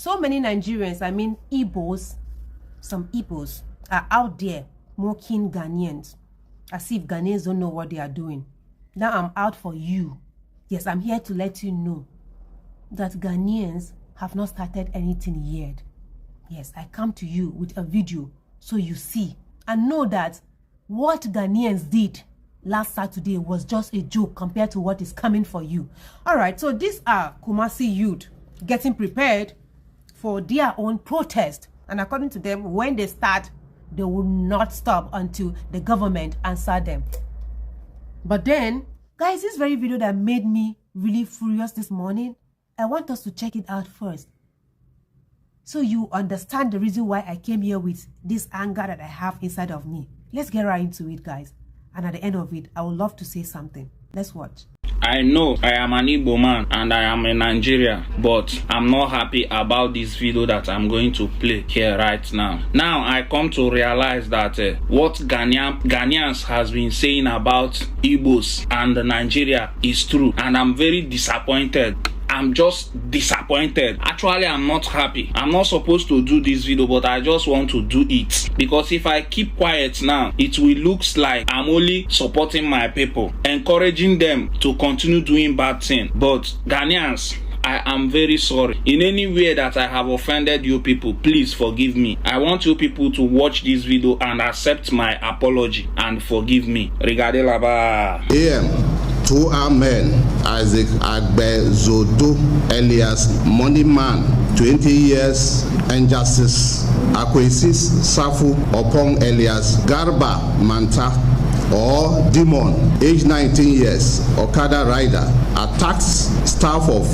So many Nigerians, I mean Igbos, some Igbos are out there mocking Ghanaians as if Ghanaians don't know what they are doing. Now I'm out for you. Yes, I'm here to let you know that Ghanaians have not started anything yet. Yes, I come to you with a video so you see and know that what Ghanaians did last Saturday was just a joke compared to what is coming for you. All right, so these are Kumasi youth getting prepared for their own protest. And according to them, when they start, they will not stop until the government answer them. But then, guys, this very video that made me really furious this morning, I want us to check it out first, so you understand the reason why I came here with this anger that I have inside of me. Let's get right into it, guys. And at the end of it, I would love to say something. Let's watch. I know I am an Igbo man and I am in Nigeria, but I'm not happy about this video that I'm going to play here right now. Now I come to realize that what Ghanaians has been saying about Igbos and Nigeria is true, and I'm very disappointed. I'm just disappointed. Actually, I'm not happy. I'm not supposed to do this video, but I just want to do it, because if I keep quiet now, it will look like I'm only supporting my people, encouraging them to continue doing bad things. But Ghanaians, I am very sorry. In any way that I have offended you people, please forgive me. I want you people to watch this video and accept my apology and forgive me. Regardez là-bas. Two our men, Isaac Agbezodo Elias Moneyman, 20 years, and Justice Akwesis Safu Opong Elias Garba Manta or Demon, age 19 years, Okada rider, attacked staff of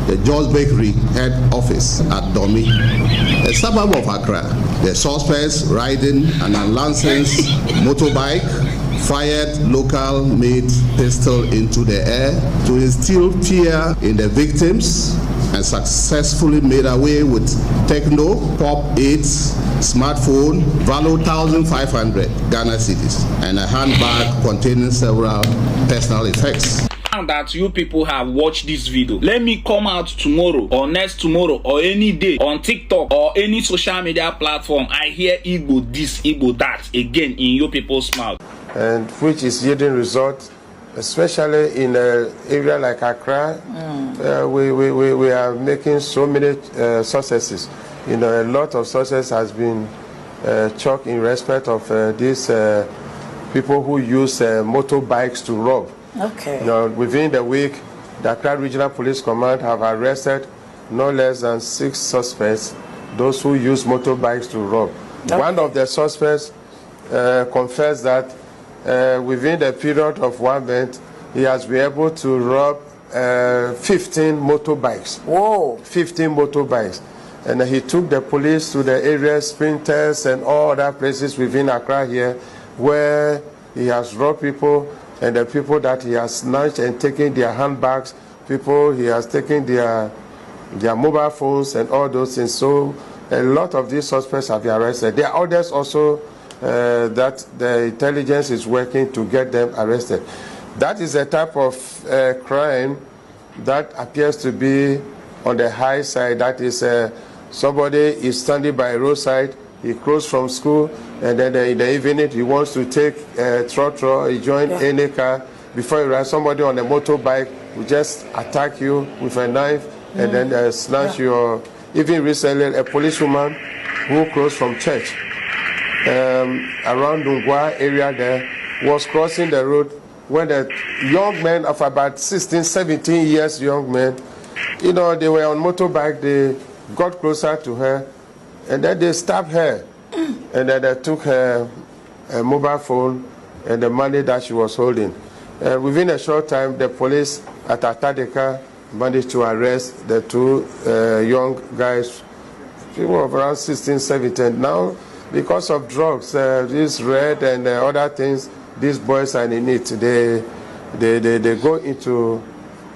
the George Bakery head office at Domi, a suburb of Accra. The suspects riding an unlicensed motorbike fired local-made pistol into the air to instill fear in the victims and successfully made away with Techno Pop 8 smartphone valued 1,500 Ghana cedis and a handbag containing several personal effects. Now that you people have watched this video, let me come out tomorrow or next tomorrow or any day on TikTok or any social media platform. I hear Igbo this, Igbo that again in you people's mouth, and which is yielding results, especially in an area like Accra. We are making so many successes. You know, a lot of success has been chalked in respect of these people who use motorbikes to rob. Okay. You know, within the week, the Accra Regional Police Command have arrested no less than 6 suspects, those who use motorbikes to rob. Okay. One of the suspects confessed that within the period of 1 month, he has been able to rob 15 motorbikes. Whoa! 15 motorbikes. And he took the police to the area, sprinters and all other places within Accra here, where he has robbed people, and the people that he has snatched and taken their handbags, people he has taken their mobile phones and all those things. So a lot of these suspects have been arrested. There are others also that the intelligence is working to get them arrested. That is a type of crime that appears to be on the high side. That is somebody is standing by a roadside, he closed from school, and then in the evening he wants to take a trotro, he join any car. Before you ride, somebody on a motorbike will just attack you with a knife and then snatch your... Even recently, a policewoman who closed from church around Dungwa area there was crossing the road when a young man of about 16, 17 years young man, you know, they were on motorbike, they got closer to her, and then they stabbed her, and then they took her mobile phone and the money that she was holding. Within a short time, the police at Atadeka managed to arrest the 2 young guys, people of around 16, 17. Now, because of drugs, this red and other things, these boys are in it. They go into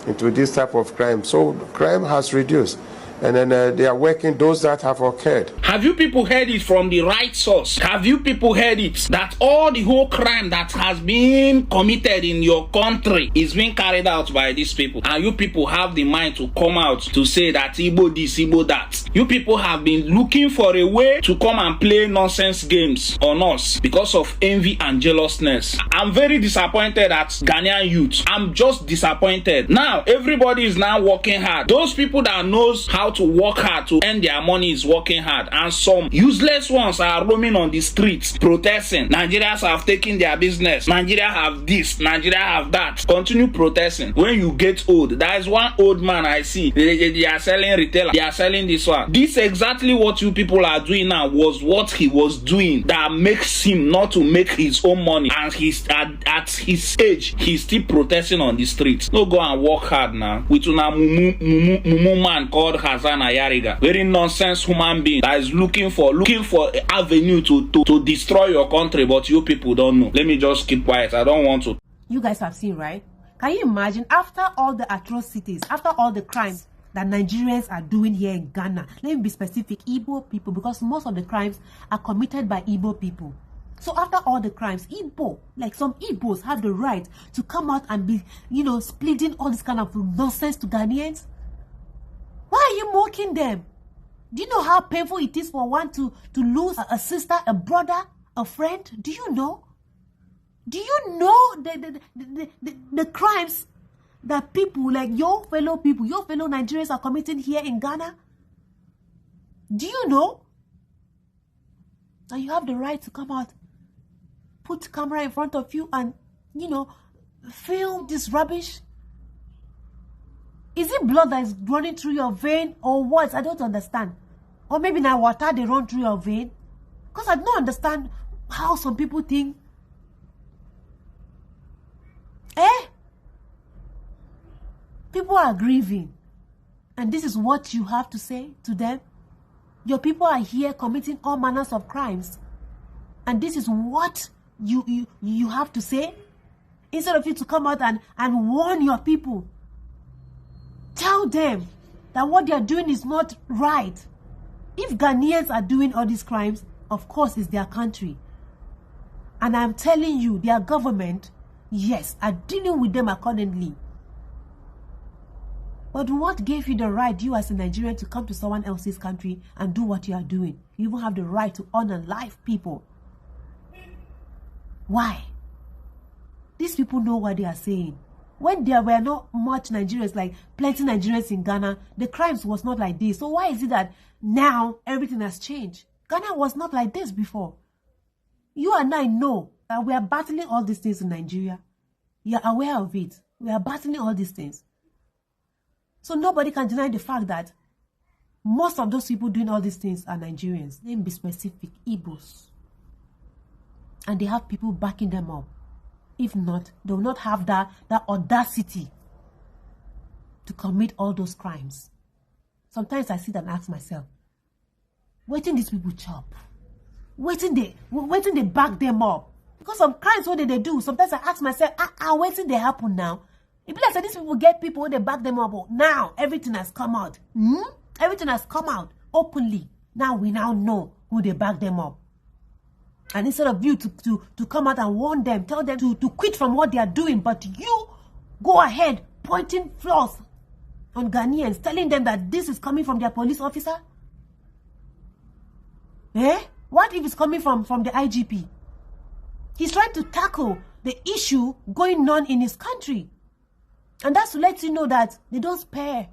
this type of crime. So crime has reduced. and then they are working those that have occurred. Have you people heard it from the right source? Have you people heard it that all the whole crime that has been committed in your country is being carried out by these people? And you people have the mind to come out to say that Igbo this, Igbo that. You people have been looking for a way to come and play nonsense games on us because of envy and jealousness. I'm very disappointed at Ghanaian youth. I'm just disappointed. Now, everybody is now working hard. Those people that knows how to work hard to earn their money is working hard. And some useless ones are roaming on the streets protesting. Nigerians have taken their business. Nigeria have this. Nigeria have that. Continue protesting. When you get old, there is one old man I see. They are selling retailer. They are selling this one. This exactly what you people are doing now was what he was doing that makes him not to make his own money. And he's at his age, he's still protesting on the streets. No, go and work hard now. With una mumu man called Hassan Ayariga, very nonsense human being that is looking for avenue to destroy your country, but you people don't know. Let me just keep quiet. I don't want to. You guys have seen, right? Can you imagine, after all the atrocities, after all the crimes that Nigerians are doing here in Ghana, let me be specific, Igbo people, because most of the crimes are committed by Igbo people. So after all the crimes, Igbo, like some Igbos have the right to come out and be, splitting all this kind of nonsense to Ghanaians? Why are you mocking them? Do you know how painful it is for one to lose a sister, a brother, a friend? Do you know? Do you know the crimes that people like your fellow people, your fellow Nigerians are committing here in Ghana? Do you know? And you have the right to come out, put camera in front of you and, film this rubbish? Is it blood that is running through your vein or what? I don't understand. Or maybe now water they run through your vein? Because I don't understand how some people think. People are grieving. And this is what you have to say to them? Your people are here committing all manners of crimes. And this is what you have to say? Instead of you to come out and warn your people. Tell them that what they are doing is not right. If Ghanaians are doing all these crimes, of course it's their country. And I'm telling you, their government, yes, are dealing with them accordingly. But what gave you the right, you as a Nigerian, to come to someone else's country and do what you are doing? You even have the right to honor life, people. Why? These people know what they are saying. When there were not much Nigerians, like plenty Nigerians in Ghana, the crimes was not like this. So why is it that now everything has changed? Ghana was not like this before. You and I know that we are battling all these things in Nigeria. You are aware of it. We are battling all these things. So nobody can deny the fact that most of those people doing all these things are Nigerians. Let me be specific, Igbos. And they have people backing them up. If not, they will not have that audacity to commit all those crimes. Sometimes I sit and ask myself, waiting these people chop? Waiting they back them up? Because some crimes, what did they do? Sometimes I ask myself, waiting they happen now. It be like so these people get people when they back them up. But now everything has come out. Everything has come out openly. Now we now know who they back them up. And instead of you to come out and warn them, tell them to quit from what they are doing, but you go ahead pointing flaws on Ghanaians, telling them that this is coming from their police officer? What if it's coming from the IGP? He's trying to tackle the issue going on in his country. And that's to let you know that they don't spare.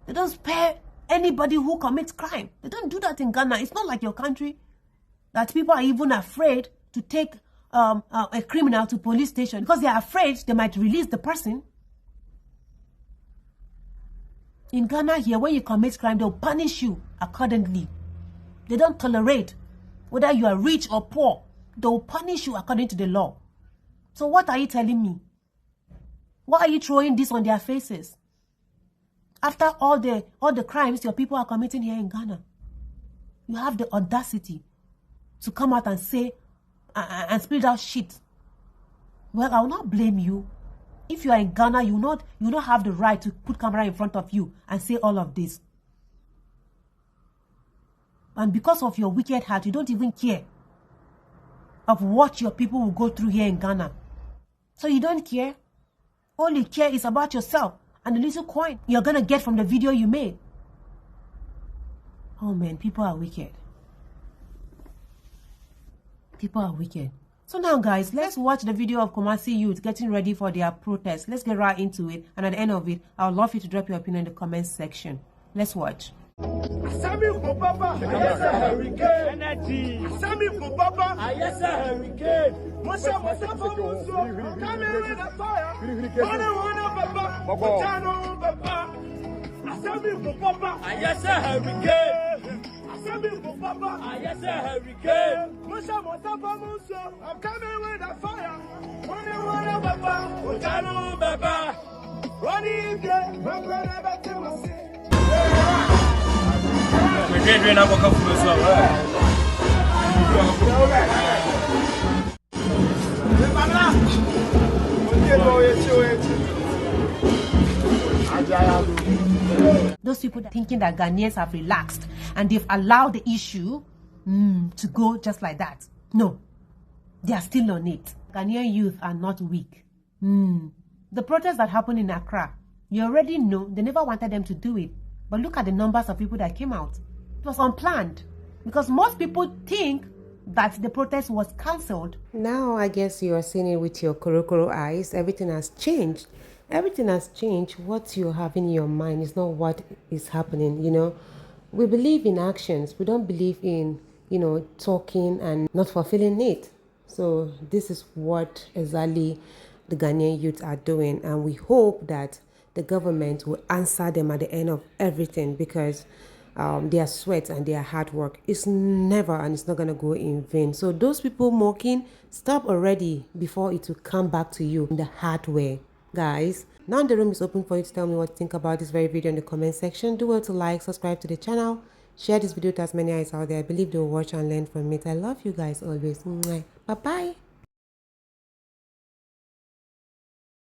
They don't spare anybody who commits crime. They don't do that in Ghana. It's not like your country that people are even afraid to take a criminal to police station because they are afraid they might release the person. In Ghana here, when you commit crime, they'll punish you accordingly. They don't tolerate whether you are rich or poor. They'll punish you according to the law. So what are you telling me? Why are you throwing this on their faces? After all the crimes your people are committing here in Ghana, you have the audacity to come out and say and spit out shit. Well, I will not blame you. If you are in Ghana, you not have the right to put camera in front of you and say all of this. And because of your wicked heart, you don't even care of what your people will go through here in Ghana. So you don't care. All you care is about yourself and the little coin you're going to get from the video you made. Oh man, people are wicked. People are wicked. So now guys, let's watch the video of Kumasi youth getting ready for their protest. Let's get right into it. And at the end of it, I would love you to drop your opinion in the comments section. Let's watch. Asami for Papa, ayesa hurricane. Energy. Asami for Papa, ayesa hurricane. Mosha for Muso, coming with a fire. One Papa, Jano Papa. Asami for Papa, ayesa hurricane. Asami for Papa, ayesa hurricane. Mosha for Muso, I'm coming with a fire. One Papa, Jano Papa. Running again, my brother back to my city. Those people thinking that Ghanaians have relaxed and they've allowed the issue to go just like that. No, they are still on it. Ghanaian youth are not weak. The protests that happened in Accra, you already know they never wanted them to do it. But look at the numbers of people that came out. It was unplanned. Because most people think that the protest was cancelled. Now I guess you are seeing it with your korokoro eyes. Everything has changed. Everything has changed. What you have in your mind is not what is happening, you know. We believe in actions. We don't believe in, you know, talking and not fulfilling it. So this is what exactly the Ghanaian youth are doing. And we hope that the government will answer them at the end of everything, because their sweat and their hard work is never and it's not going to go in vain. So those people mocking, stop already before it will come back to you in the hard way. Guys, now the room is open for you to tell me what you think about this very video in the comment section. Do well to like, subscribe to the channel, share this video to as many eyes out there. I believe they will watch and learn from it. I love you guys always. Bye bye.